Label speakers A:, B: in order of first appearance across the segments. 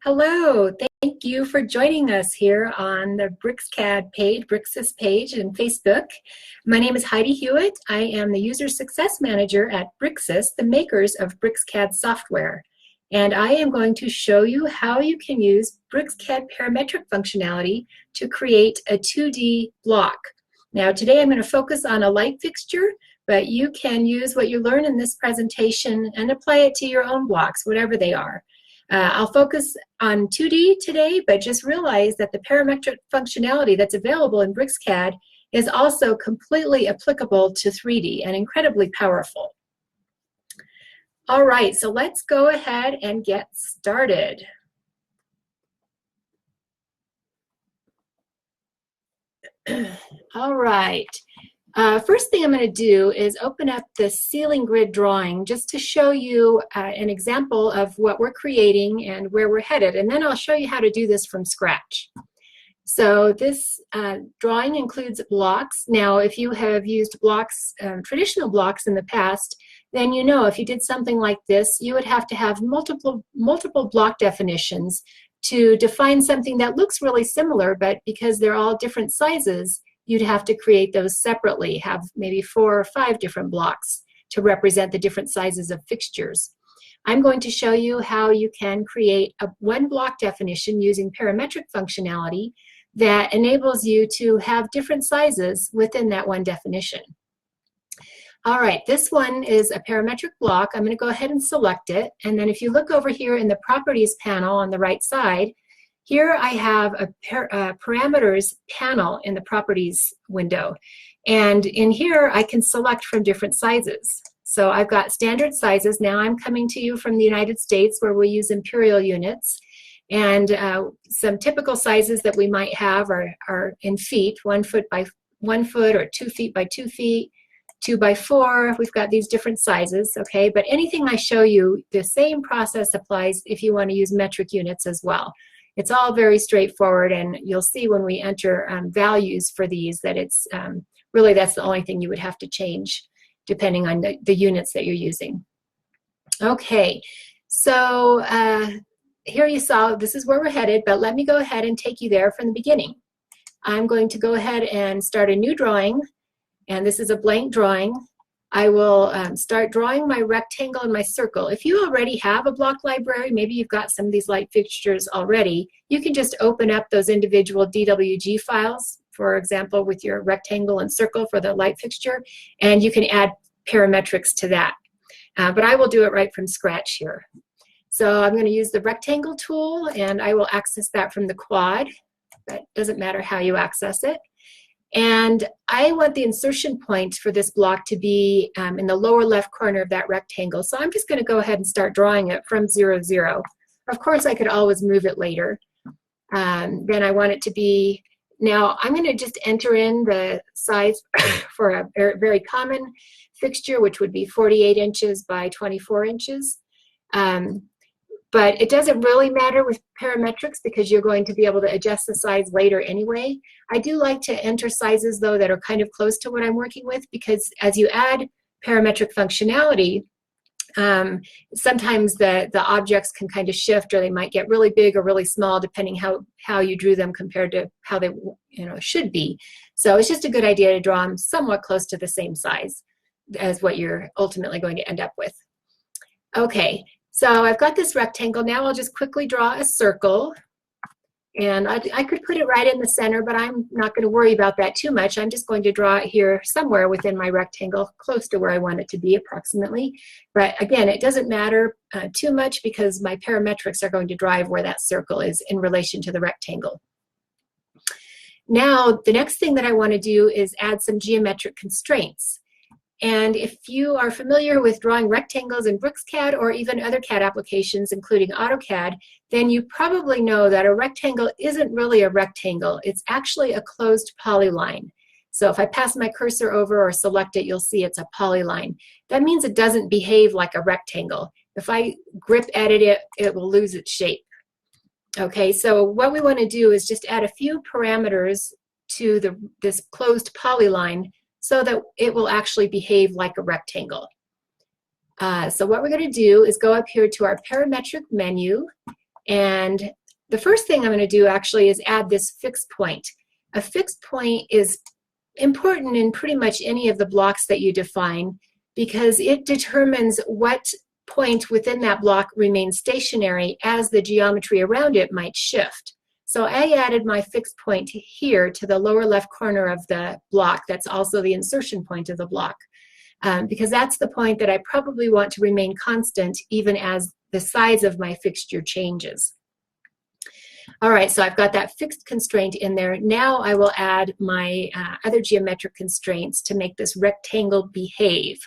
A: Hello, thank you for joining us here on the BricsCAD page, Bricsys page in Facebook. My name is Heidi Hewitt. I am the User Success Manager at Bricsys, the makers of BricsCAD software. And I am going to show you how you can use BricsCAD parametric functionality to create a 2D block. Now today I'm going to focus on a light fixture, but you can use what you learn in this presentation and apply it to your own blocks, whatever they are. I'll focus on 2D today, but just realize that the parametric functionality that's available in BricsCAD is also completely applicable to 3D and incredibly powerful. All right, so let's go ahead and get started. All right. First thing I'm going to do is open up the ceiling grid drawing just to show you an example of what we're creating and where we're headed, and then I'll show you how to do this from scratch. So this drawing includes blocks. Now if you have used blocks, traditional blocks in the past, then you know if you did something like this, you would have to have multiple block definitions to define something that looks really similar, but because they're all different sizes, you'd have to create those separately, have maybe 4 or 5 different blocks to represent the different sizes of fixtures. I'm going to show you how you can create a one block definition using parametric functionality that enables you to have different sizes within that one definition. All right, this one is a parametric block. I'm going to go ahead and select it, and then if you look over here in the Properties panel on the right side, here I have a parameters panel in the Properties window. And in here, I can select from different sizes. So I've got standard sizes. Now I'm coming to you from the United States where we use imperial units. And some typical sizes that we might have are in feet, 1 foot by 1 foot or 2 feet by 2 feet, 2 by 4. We've got these different sizes, okay? But anything I show you, the same process applies if you want to use metric units as well. It's all very straightforward, and you'll see when we enter values for these that it's really that's the only thing you would have to change depending on the units that you're using. Okay, so here you saw this is where we're headed, but let me go ahead and take you there from the beginning. I'm going to go ahead and start a new drawing, and this is a blank drawing. I will start drawing my rectangle and my circle. If you already have a block library, maybe you've got some of these light fixtures already, you can just open up those individual DWG files, for example, with your rectangle and circle for the light fixture, and you can add parametrics to that. But I will do it right from scratch here. So I'm going to use the rectangle tool, and I will access that from the quad. That doesn't matter how you access it. And I want the insertion point for this block to be in the lower left corner of that rectangle. So I'm just going to go ahead and start drawing it from 0, 0. Of course, I could always move it later. Then I want it to be, now I'm going to just enter in the size for a very common fixture, which would be 48 inches by 24 inches. But it doesn't really matter with parametrics because you're going to be able to adjust the size later anyway. I do like to enter sizes though that are kind of close to what I'm working with, because as you add parametric functionality, sometimes the objects can kind of shift, or they might get really big or really small depending how you drew them compared to how they should be. So it's just a good idea to draw them somewhat close to the same size as what you're ultimately going to end up with. Okay. So I've got this rectangle. Now I'll just quickly draw a circle. And I could put it right in the center, but I'm not going to worry about that too much. I'm just going to draw it here somewhere within my rectangle, close to where I want it to be approximately. But again, it doesn't matter too much because my parametrics are going to drive where that circle is in relation to the rectangle. Now, the next thing that I want to do is add some geometric constraints. And if you are familiar with drawing rectangles in BricsCAD or even other CAD applications, including AutoCAD, then you probably know that a rectangle isn't really a rectangle. It's actually a closed polyline. So if I pass my cursor over or select it, you'll see it's a polyline. That means it doesn't behave like a rectangle. If I grip edit it, it will lose its shape. Okay, so what we want to do is just add a few parameters to this closed polyline so that it will actually behave like a rectangle. So what we're going to do is go up here to our parametric menu, And the first thing I'm going to do actually is add this fixed point. A fixed point is important in pretty much any of the blocks that you define because it determines what point within that block remains stationary as the geometry around it might shift. So I added my fixed point here to the lower left corner of the block. That's also the insertion point of the block because that's the point that I probably want to remain constant even as the size of my fixture changes. All right, so I've got that fixed constraint in there. Now I will add my other geometric constraints to make this rectangle behave.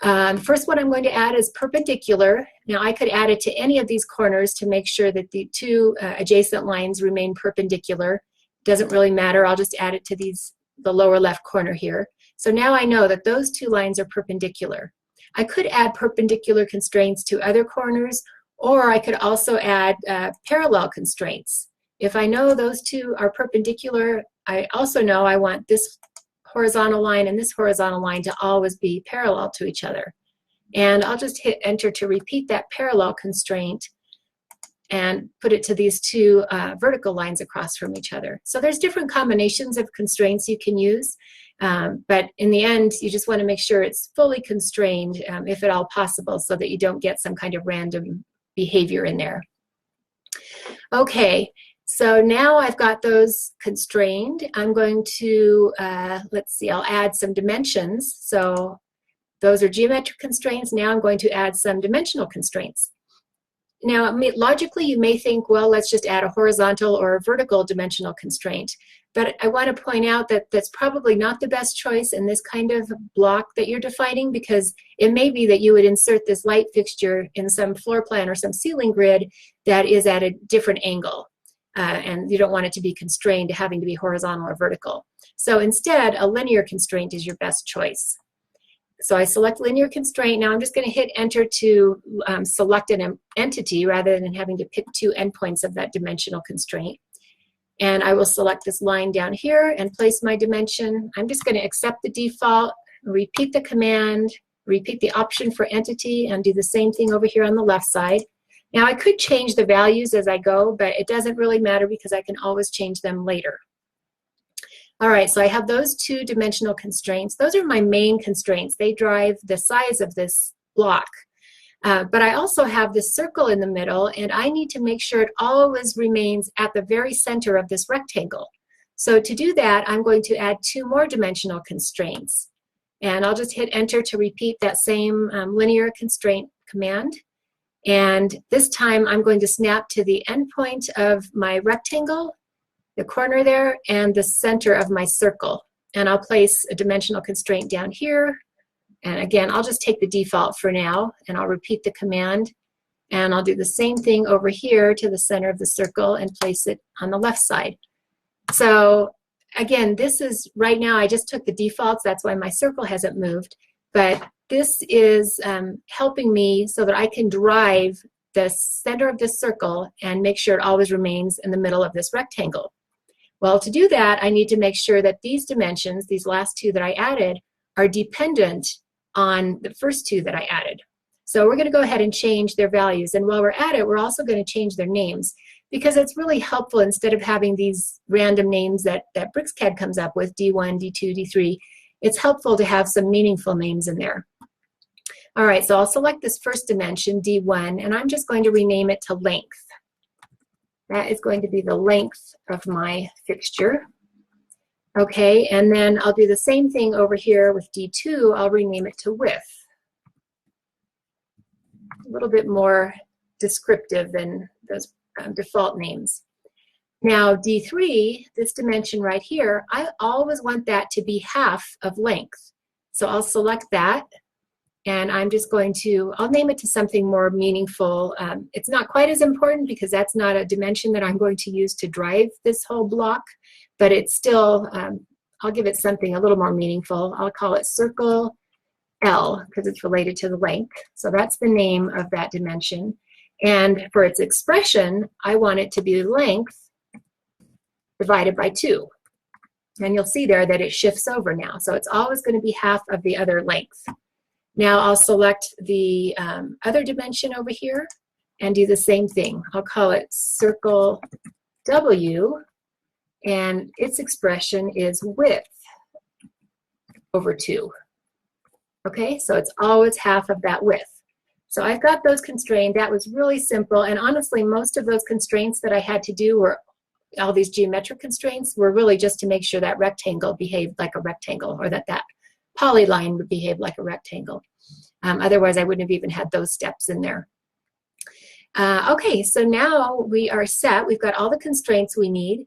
A: The first one I'm going to add is perpendicular. Now I could add it to any of these corners to make sure that the two adjacent lines remain perpendicular. Doesn't really matter, I'll just add it to the lower left corner here. So now I know that those two lines are perpendicular. I could add perpendicular constraints to other corners, or I could also add parallel constraints. If I know those two are perpendicular, I also know I want this horizontal line and this horizontal line to always be parallel to each other. And I'll just hit enter to repeat that parallel constraint and put it to these two vertical lines across from each other. So there's different combinations of constraints you can use, but in the end, you just want to make sure it's fully constrained, if at all possible, so that you don't get some kind of random behavior in there. Okay, so now I've got those constrained. I'm going to, let's see, I'll add some dimensions. So those are geometric constraints. Now I'm going to add some dimensional constraints. Now, logically, you may think, well, let's just add a horizontal or a vertical dimensional constraint. But I want to point out that that's probably not the best choice in this kind of block that you're defining, because it may be that you would insert this light fixture in some floor plan or some ceiling grid that is at a different angle. And you don't want it to be constrained to having to be horizontal or vertical. So instead, a linear constraint is your best choice. So I select linear constraint. Now I'm just going to hit enter to select an entity rather than having to pick two endpoints of that dimensional constraint. And I will select this line down here and place my dimension. I'm just going to accept the default, repeat the command, repeat the option for entity, and do the same thing over here on the left side. Now I could change the values as I go, but it doesn't really matter because I can always change them later. All right, so I have those two dimensional constraints. Those are my main constraints. They drive the size of this block. But I also have this circle in the middle, and I need to make sure it always remains at the very center of this rectangle. So to do that, I'm going to add two more dimensional constraints. And I'll just hit enter to repeat that same linear constraint command. And this time I'm going to snap to the endpoint of my rectangle, the corner there, and the center of my circle. And I'll place a dimensional constraint down here. And again, I'll just take the default for now, and I'll repeat the command. And I'll do the same thing over here to the center of the circle and place it on the left side. So again, this is, right now I just took the defaults, that's why my circle hasn't moved. But this is helping me so that I can drive the center of this circle and make sure it always remains in the middle of this rectangle. Well, to do that, I need to make sure that these dimensions, these last two that I added, are dependent on the first two that I added. So we're going to go ahead and change their values. And while we're at it, we're also going to change their names, because it's really helpful instead of having these random names that BricsCAD comes up with, D1, D2, D3. It's helpful to have some meaningful names in there. All right, so I'll select this first dimension, D1, and I'm just going to rename it to length. That is going to be the length of my fixture. Okay, and then I'll do the same thing over here with D2. I'll rename it to width. A little bit more descriptive than those default names. Now D3, this dimension right here, I always want that to be half of length. So I'll select that, and I'm just going to, I'll name it to something more meaningful. It's not quite as important because that's not a dimension that I'm going to use to drive this whole block, but it's still, I'll give it something a little more meaningful. I'll call it circle L because it's related to the length. So that's the name of that dimension. And for its expression, I want it to be length divided by 2. And you'll see there that it shifts over now. So it's always going to be half of the other length. Now I'll select the other dimension over here, and do the same thing. I'll call it circle W, and its expression is width over 2. Okay, so it's always half of that width. So I've got those constrained. That was really simple, and honestly, most of those constraints that I had to do were, all these geometric constraints were really just to make sure that rectangle behaved like a rectangle, or that polyline would behave like a rectangle. Otherwise, I wouldn't have even had those steps in there. Okay, so now we are set. We've got all the constraints we need.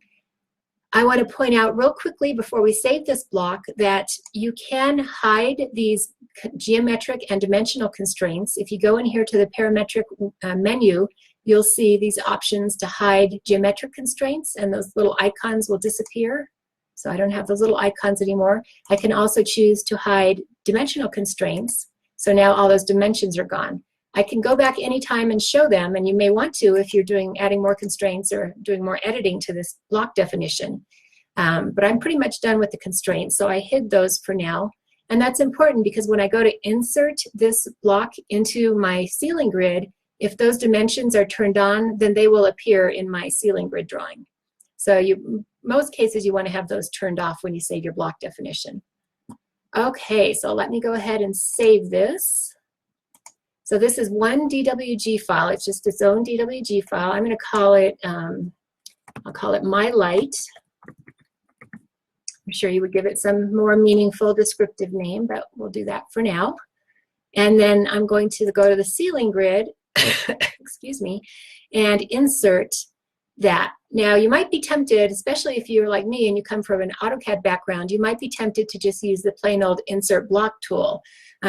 A: I want to point out real quickly before we save this block that you can hide these geometric and dimensional constraints. If you go in here to the parametric menu, you'll see these options to hide geometric constraints, and those little icons will disappear. So I don't have those little icons anymore. I can also choose to hide dimensional constraints. So now all those dimensions are gone. I can go back anytime and show them, and you may want to if you're adding more constraints or doing more editing to this block definition. But I'm pretty much done with the constraints, so I hid those for now. And that's important because when I go to insert this block into my ceiling grid, if those dimensions are turned on, then they will appear in my ceiling grid drawing. So most cases you want to have those turned off when you save your block definition. Okay, so let me go ahead and save this. So this is one DWG file. It's just its own DWG file. I'm going to call it, I'll call it My Light. I'm sure you would give it some more meaningful descriptive name, but we'll do that for now. And then I'm going to go to the ceiling grid, excuse me, and insert that. Now you might be tempted, especially if you're like me and you come from an AutoCAD background, you might be tempted to just use the plain old insert block tool.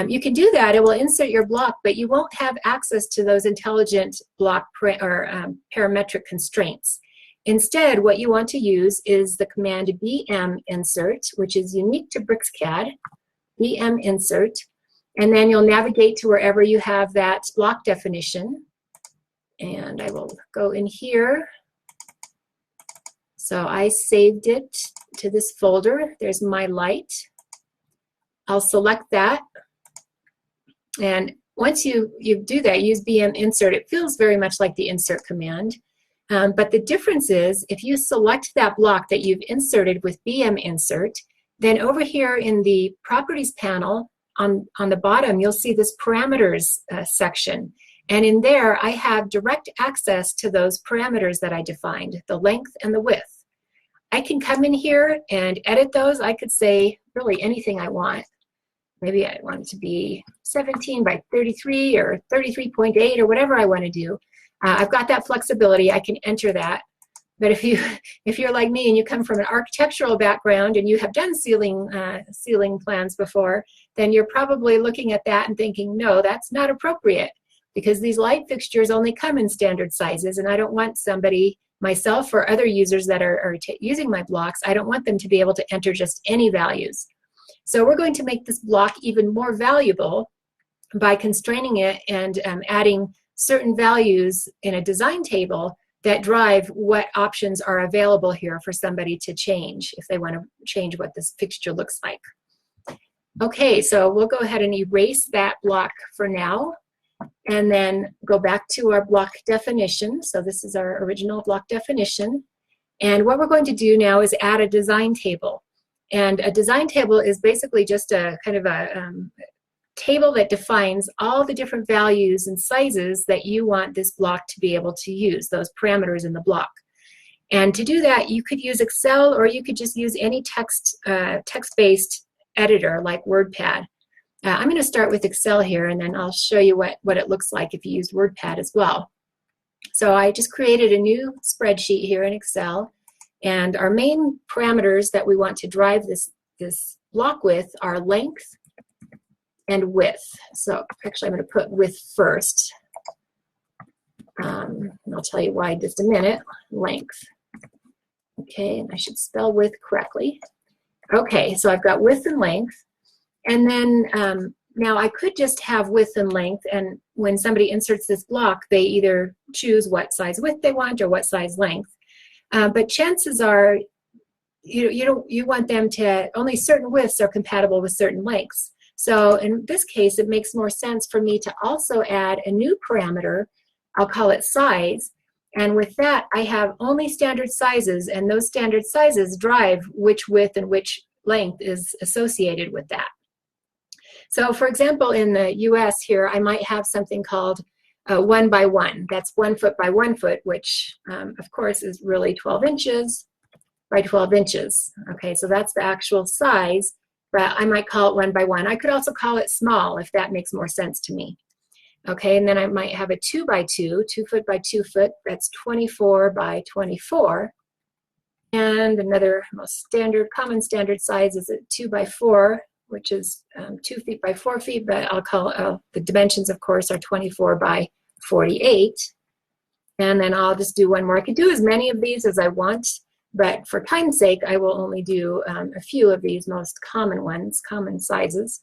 A: You can do that, it will insert your block, but you won't have access to those intelligent block parametric constraints. Instead, what you want to use is the command BM insert, which is unique to BricsCAD, BM insert, and then you'll navigate to wherever you have that block definition. And I will go in here. So I saved it to this folder. There's My Light. I'll select that. And once you do that, use BM insert, it feels very much like the insert command. But the difference is if you select that block that you've inserted with BM insert, then over here in the properties panel on the bottom, you'll see this parameters section. And in there, I have direct access to those parameters that I defined, the length and the width. I can come in here and edit those. I could say really anything I want. Maybe I want it to be 17 by 33 or 33.8 or whatever I want to do. I've got that flexibility. I can enter that. But if you're like me and you come from an architectural background and you have done ceiling plans before, then you're probably looking at that and thinking, no, that's not appropriate because these light fixtures only come in standard sizes, and I don't want somebody, myself or other users that are using my blocks, I don't want them to be able to enter just any values. So we're going to make this block even more valuable by constraining it and adding certain values in a design table that drive what options are available here for somebody to change if they want to change what this fixture looks like. Okay, so we'll go ahead and erase that block for now and then go back to our block definition. So this is our original block definition. And what we're going to do now is add a design table. And a design table is basically just a kind of a table that defines all the different values and sizes that you want this block to be able to use, those parameters in the block. And to do that, you could use Excel or you could just use any text-based editor like WordPad. I'm going to start with Excel here, and then I'll show you what it looks like if you use WordPad as well. So I just created a new spreadsheet here in Excel, and our main parameters that we want to drive this block with are length and width. So actually I'm going to put width first. And I'll tell you why in just a minute. Length. Okay, and I should spell width correctly. Okay, so I've got width and length. And then now I could just have width and length, and when somebody inserts this block, they either choose what size width they want or what size length. But chances are you want them to, only certain widths are compatible with certain lengths. So in this case, it makes more sense for me to also add a new parameter I'll call it size. And with that, I have only standard sizes, and those standard sizes drive which width and which length is associated with that. So for example, in the US here, I might have something called 1 by 1. That's 1 foot by 1 foot, which of course is really 12 inches by 12 inches. Okay, so that's the actual size, but I might call it 1 by 1. I could also call it small if that makes more sense to me. Okay, and then I might have a 2 by 2, 2 foot by 2 foot, that's 24 by 24. And another most standard, common standard size is a 2 by 4, which is 2 feet by 4 feet, but I'll call the dimensions, of course, are 24 by 48. And then I'll just do one more. I could do as many of these as I want, but for time's sake, I will only do a few of these most common ones, common sizes.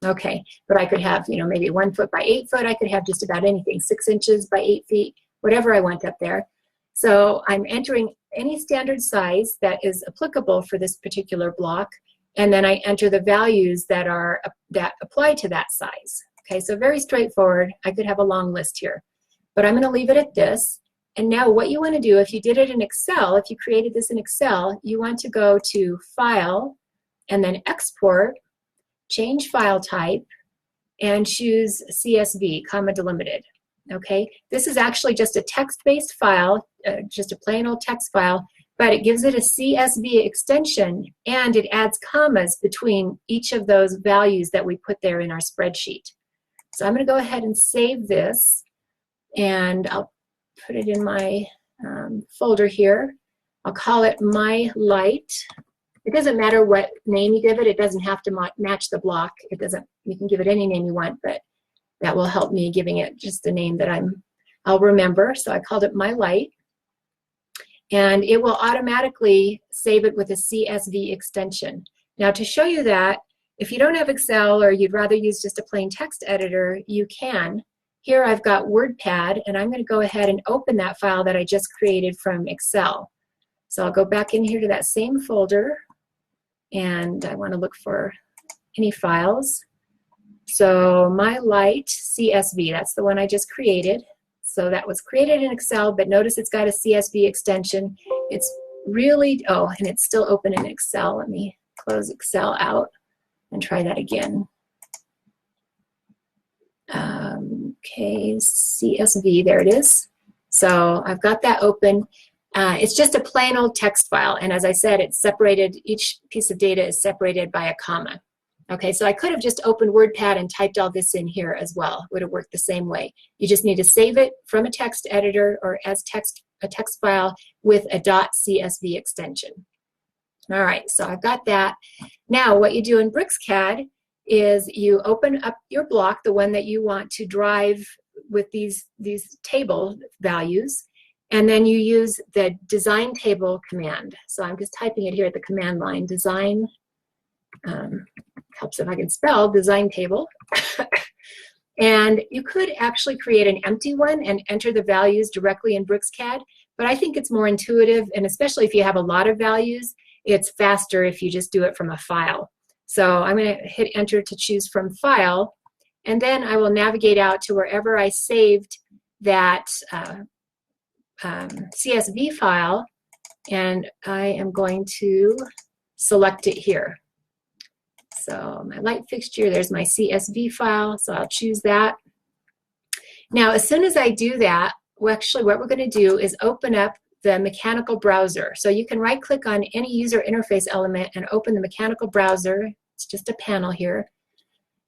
A: Okay, but I could have, you know, maybe 1 foot by 8 foot. I could have just about anything, 6 inches by 8 feet, whatever I want up there. So I'm entering any standard size that is applicable for this particular block, and then I enter the values that apply to that size. Okay, so very straightforward. I could have a long list here, but I'm going to leave it at this. And now what you want to do, if you did it in Excel, if you created this in Excel, you want to go to File, and then Export, change file type, and choose CSV, comma delimited. Okay, this is actually just a text-based file, just a plain old text file, but it gives it a CSV extension, and it adds commas between each of those values that we put there in our spreadsheet. So I'm going to go ahead and save this, and I'll put it in my folder here. I'll call it My Light. It doesn't matter what name you give it. It doesn't have to match the block. It doesn't. You can give it any name you want, but that will help me giving it just the name that I'll remember. So I called it My Light, and it will automatically save it with a CSV extension. Now to show you that, if you don't have Excel or you'd rather use just a plain text editor, you can. Here I've got WordPad, and I'm going to go ahead and open that file that I just created from Excel. So I'll go back in here to that same folder, and I want to look for any files. So My Light CSV, that's the one I just created. So that was created in Excel, but notice it's got a CSV extension. It's really, oh, and it's still open in Excel. Let me close Excel out and try that again. Okay, CSV, there it is. So I've got that open. It's just a plain old text file, and as I said, it's separated, each piece of data is separated by a comma. Okay, so I could have just opened WordPad and typed all this in here as well. It would have worked the same way. You just need to save it from a text editor or as a text file with a .csv extension. All right, so I've got that. Now what you do in BricsCAD is you open up your block, the one that you want to drive with these table values, and then you use the design table command. So I'm just typing it here at the command line, design, helps if I can spell, design table. And you could actually create an empty one and enter the values directly in BricsCAD, but I think it's more intuitive, and especially if you have a lot of values, it's faster if you just do it from a file. So I'm going to hit enter to choose from file, and then I will navigate out to wherever I saved that CSV file, and I am going to select it here. So my light fixture, there's my CSV file, so I'll choose that. Now as soon as I do that, actually what we're going to do is open up the mechanical browser. So you can right click on any user interface element and open the mechanical browser. It's just a panel here.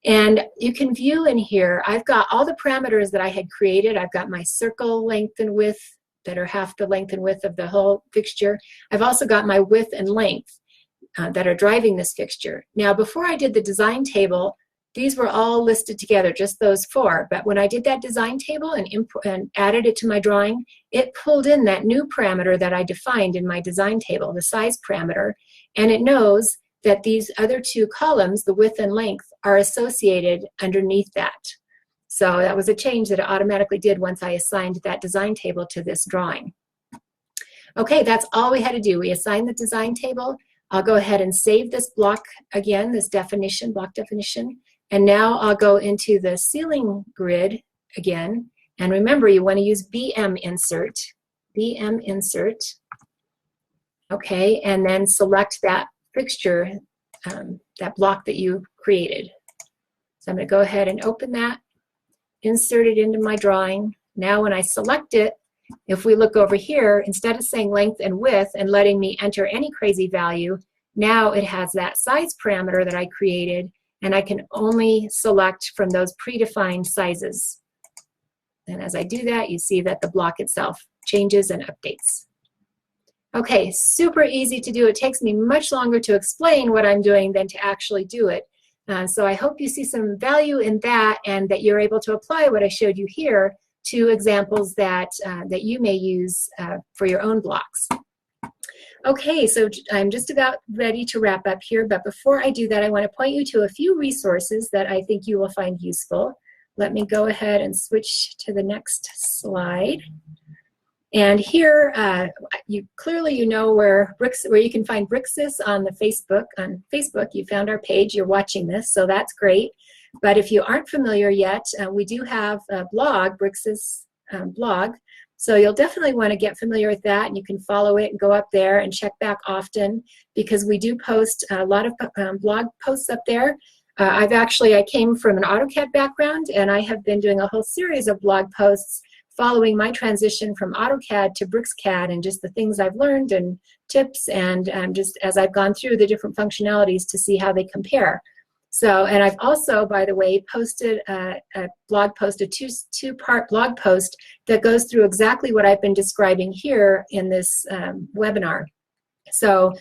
A: And you can view in here, I've got all the parameters that I had created. I've got my circle length and width that are half the length and width of the whole fixture. I've also got my width and length that are driving this fixture. Now before I did the design table, these were all listed together, just those four. But when I did that design table and added it to my drawing, it pulled in that new parameter that I defined in my design table, the size parameter, and it knows that these other two columns, the width and length, are associated underneath that. So that was a change that it automatically did once I assigned that design table to this drawing. Okay, that's all we had to do. We assigned the design table. I'll go ahead and save this block again, this definition, block definition. And now I'll go into the ceiling grid again, And remember, you want to use BM insert. BM insert. Okay, and then select that fixture, that block that you created. So I'm going to go ahead and open that, insert it into my drawing. Now when I select it, if we look over here, instead of saying length and width and letting me enter any crazy value, now it has that size parameter that I created, and I can only select from those predefined sizes. And as I do that, you see that the block itself changes and updates. Okay, super easy to do. It takes me much longer to explain what I'm doing than to actually do it. So I hope you see some value in that, and that you're able to apply what I showed you here to examples that, that you may use for your own blocks. Okay, so I'm just about ready to wrap up here, but before I do that, I want to point you to a few resources that I think you will find useful. Let me go ahead and switch to the next slide. And here, you know where you can find Bricsys on the Facebook. On Facebook, you found our page. You're watching this, so that's great. But if you aren't familiar yet, we do have a blog, Bricsys blog. So you'll definitely want to get familiar with that, and you can follow it and go up there and check back often, because we do post a lot of blog posts up there. I came from an AutoCAD background, and I have been doing a whole series of blog posts following my transition from AutoCAD to BricsCAD, and just the things I've learned and tips, and just as I've gone through the different functionalities to see how they compare. So, and I've also, by the way, posted a blog post, a two-part blog post that goes through exactly what I've been describing here in this webinar. So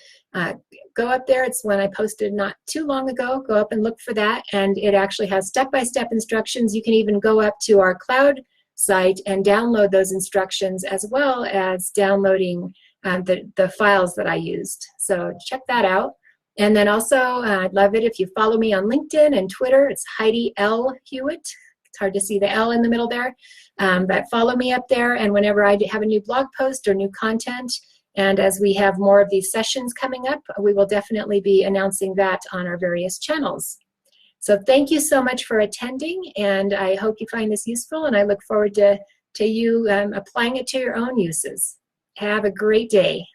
A: go up there. It's one I posted not too long ago. Go up and look for that, and it actually has step-by-step instructions. You can even go up to our cloud site and download those instructions, as well as downloading the files that I used. So check that out. And then also, I'd love it if you follow me on LinkedIn and Twitter. It's Heidi L. Hewitt. It's hard to see the L in the middle there. But follow me up there, and whenever I have a new blog post or new content, and as we have more of these sessions coming up, we will definitely be announcing that on our various channels. So thank you so much for attending, and I hope you find this useful, and I look forward to you applying it to your own uses. Have a great day.